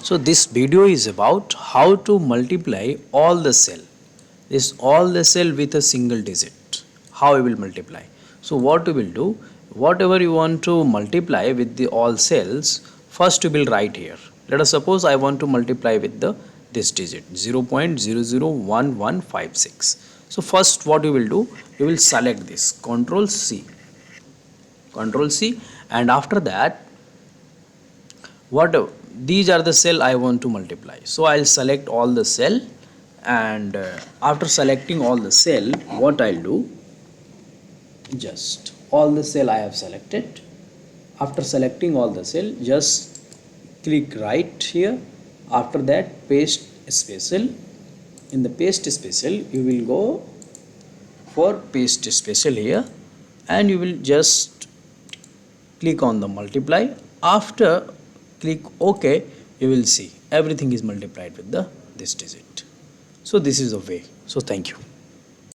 So this video is about how to multiply all the cell. This all the cell with a single digit. How we will multiply. So what we will do, whatever you want to multiply with the all cells, first we will write here. Let us suppose I want to multiply with the this digit 0.001156. So first what we will do, we will select this Control C, and after that whatever these are the cell I want to multiply, so I'll select all the cell, and after selecting all the cell, what I'll do, just all the cell I have selected. After selecting all the cell, just click right here. After that, paste special. In the paste special, you will go for paste special here, and you will just click on the multiply. After click OK, you will see everything is multiplied with the this digit. So this is the way. So thank you.